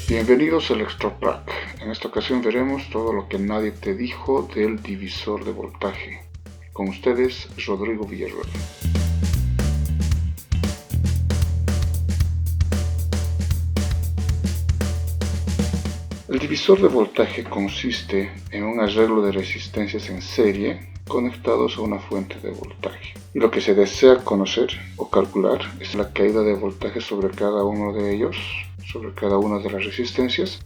Bienvenidos al Extra Prac. En esta ocasión veremos todo lo que nadie te dijo del divisor de voltaje. Con ustedes, Rodrigo Villarreal. El divisor de voltaje consiste en un arreglo de resistencias en serie conectados a una fuente de voltaje. Y lo que se desea conocer o calcular es la caída de voltaje sobre cada uno de ellos, sobre cada una de las resistencias,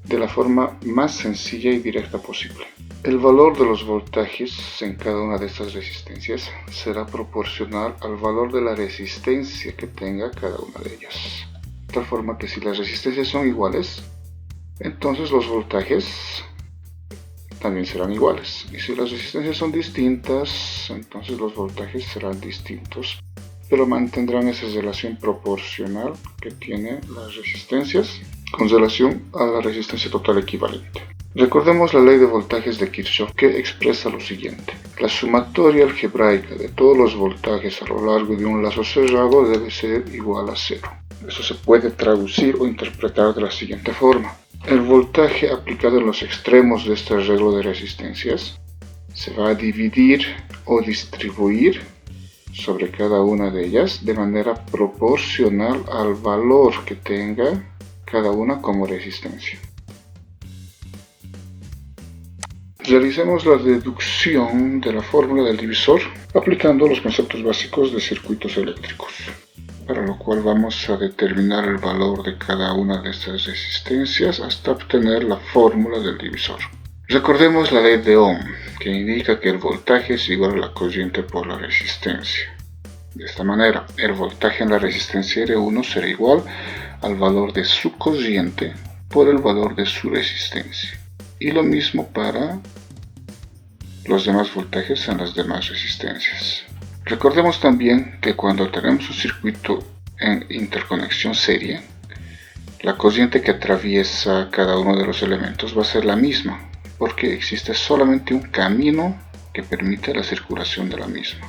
de la forma más sencilla y directa posible. El valor de los voltajes en cada una de estas resistencias será proporcional al valor de la resistencia que tenga cada una de ellas. De tal forma que si las resistencias son iguales, entonces los voltajes también serán iguales. Y si las resistencias son distintas, entonces los voltajes serán distintos, pero mantendrán esa relación proporcional que tienen las resistencias con relación a la resistencia total equivalente. Recordemos la ley de voltajes de Kirchhoff, que expresa lo siguiente: la sumatoria algebraica de todos los voltajes a lo largo de un lazo cerrado debe ser igual a 0. Eso se puede traducir o interpretar de la siguiente forma: el voltaje aplicado en los extremos de este arreglo de resistencias se va a dividir o distribuir sobre cada una de ellas de manera proporcional al valor que tenga cada una como resistencia. Realicemos la deducción de la fórmula del divisor aplicando los conceptos básicos de circuitos eléctricos, para lo cual vamos a determinar el valor de cada una de estas resistencias hasta obtener la fórmula del divisor. Recordemos la ley de Ohm, que indica que el voltaje es igual a la corriente por la resistencia. De esta manera, el voltaje en la resistencia R1 será igual al valor de su corriente por el valor de su resistencia. Y lo mismo para los demás voltajes en las demás resistencias. Recordemos también que cuando tenemos un circuito en interconexión serie, la corriente que atraviesa cada uno de los elementos va a ser la misma, porque existe solamente un camino que permite la circulación de la misma.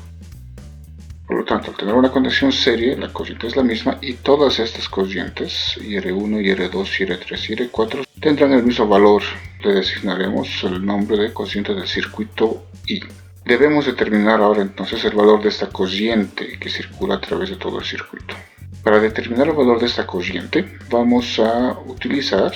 Por lo tanto, al tener una conexión serie, la corriente es la misma y todas estas corrientes, IR1, IR2, IR3 y IR4, tendrán el mismo valor. Le designaremos el nombre de corriente del circuito I. Debemos determinar ahora entonces el valor de esta corriente que circula a través de todo el circuito. Para determinar el valor de esta corriente, vamos a utilizar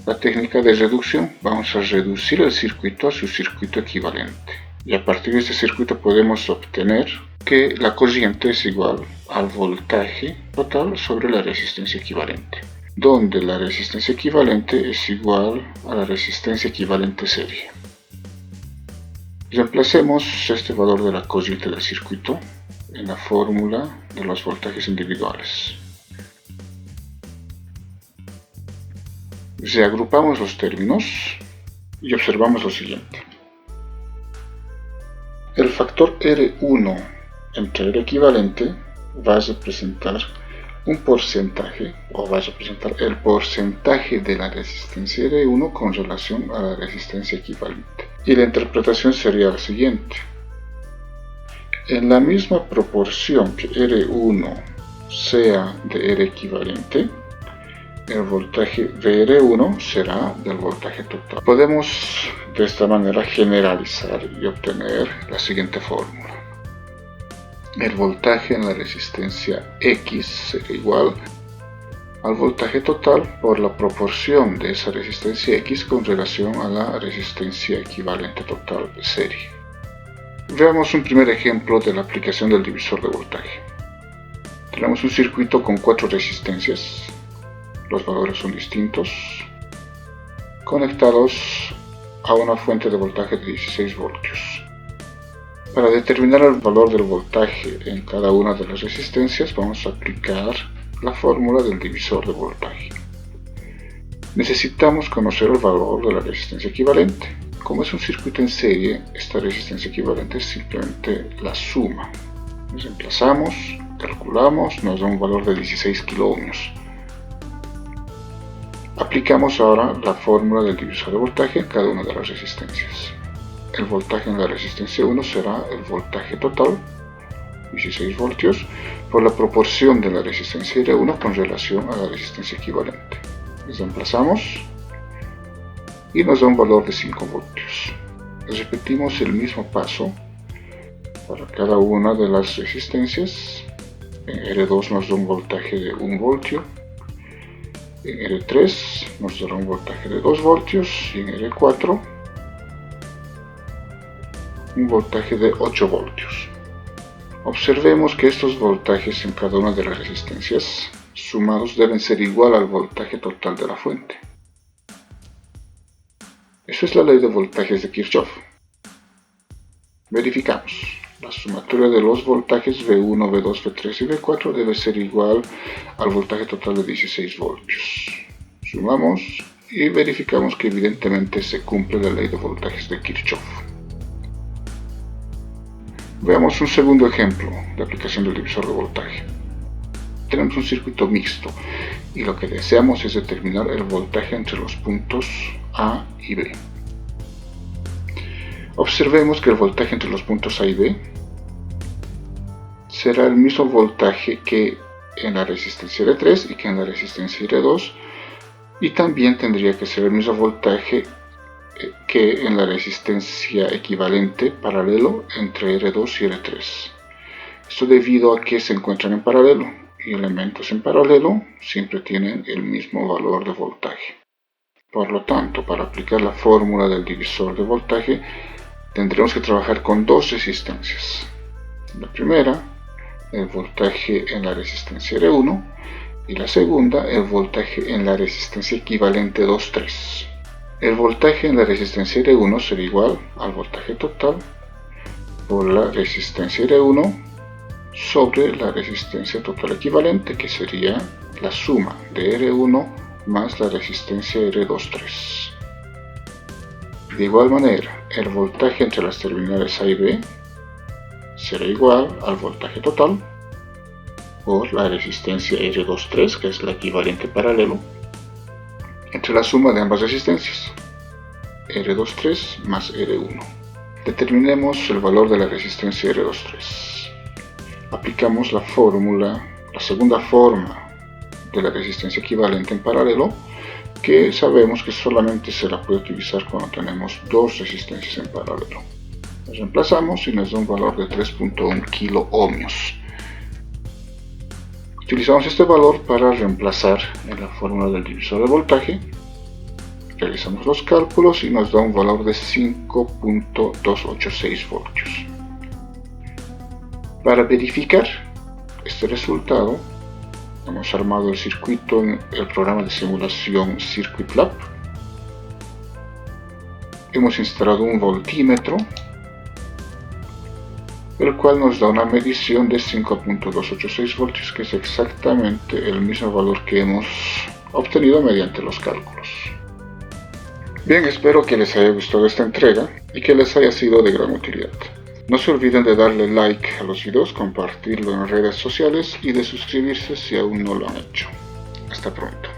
la técnica de reducción. Vamos a reducir el circuito a su circuito equivalente. Y a partir de este circuito podemos obtener que la corriente es igual al voltaje total sobre la resistencia equivalente, donde la resistencia equivalente es igual a la resistencia equivalente serie. Reemplacemos este valor de la corriente del circuito en la fórmula de los voltajes individuales. Reagrupamos los términos y observamos lo siguiente. El factor R1 entre R equivalente va a representar un porcentaje, o va a representar el porcentaje de la resistencia R1 con relación a la resistencia equivalente. Y la interpretación sería la siguiente: en la misma proporción que R1 sea de R equivalente, el voltaje de R1 será del voltaje total. Podemos de esta manera generalizar y obtener la siguiente fórmula: el voltaje en la resistencia X será igual al voltaje total por la proporción de esa resistencia X con relación a la resistencia equivalente total serie. Veamos un primer ejemplo de la aplicación del divisor de voltaje. Tenemos un circuito con 4 resistencias, los valores son distintos, conectados a una fuente de voltaje de 16 voltios. Para determinar el valor del voltaje en cada una de las resistencias, vamos a aplicar la fórmula del divisor de voltaje. Necesitamos conocer el valor de la resistencia equivalente. Como es un circuito en serie, esta resistencia equivalente es simplemente la suma. Reemplazamos, calculamos, nos da un valor de 16 kiloohmios. Aplicamos ahora la fórmula del divisor de voltaje en cada una de las resistencias. El voltaje en la resistencia 1 será el voltaje total, 16 voltios, por la proporción de la resistencia R1 con relación a la resistencia equivalente. Reemplazamos y nos da un valor de 5 voltios. Repetimos el mismo paso para cada una de las resistencias. En R2 nos da un voltaje de 1 voltio, en R3 nos dará un voltaje de 2 voltios y en R4 un voltaje de 8 voltios. Observemos que estos voltajes en cada una de las resistencias sumados deben ser igual al voltaje total de la fuente. Eso es la ley de voltajes de Kirchhoff. Verificamos. La sumatoria de los voltajes V1, V2, V3 y V4 debe ser igual al voltaje total de 16 voltios. Sumamos y verificamos que evidentemente se cumple la ley de voltajes de Kirchhoff. Veamos un segundo ejemplo de aplicación del divisor de voltaje. Tenemos un circuito mixto y lo que deseamos es determinar el voltaje entre los puntos A y B. Observemos que el voltaje entre los puntos A y B será el mismo voltaje que en la resistencia R3 y que en la resistencia R2, y también tendría que ser el mismo voltaje que en la resistencia equivalente paralelo entre R2 y R3. Esto debido a que se encuentran en paralelo, y elementos en paralelo siempre tienen el mismo valor de voltaje. Por lo tanto, para aplicar la fórmula del divisor de voltaje, tendremos que trabajar con dos resistencias. La primera, el voltaje en la resistencia R1, y la segunda, el voltaje en la resistencia equivalente 2,3. El voltaje en la resistencia R1 será igual al voltaje total por la resistencia R1 sobre la resistencia total equivalente, que sería la suma de R1 más la resistencia R2,3. De igual manera, el voltaje entre las terminales A y B será igual al voltaje total por la resistencia R2,3, que es la equivalente paralelo, entre la suma de ambas resistencias, R2,3 más R1. Determinemos el valor de la resistencia R2,3. Aplicamos la fórmula, la segunda forma de la resistencia equivalente en paralelo, que sabemos que solamente se la puede utilizar cuando tenemos dos resistencias en paralelo. La reemplazamos y nos da un valor de 3.1 kilo ohmios. Utilizamos este valor para reemplazar en la fórmula del divisor de voltaje. Realizamos los cálculos y nos da un valor de 5.286 voltios. Para verificar este resultado, hemos armado el circuito en el programa de simulación CircuitLab. Hemos instalado un voltímetro, el cual nos da una medición de 5.286 voltios, que es exactamente el mismo valor que hemos obtenido mediante los cálculos. Bien, espero que les haya gustado esta entrega y que les haya sido de gran utilidad. No se olviden de darle like a los videos, compartirlo en redes sociales y de suscribirse si aún no lo han hecho. Hasta pronto.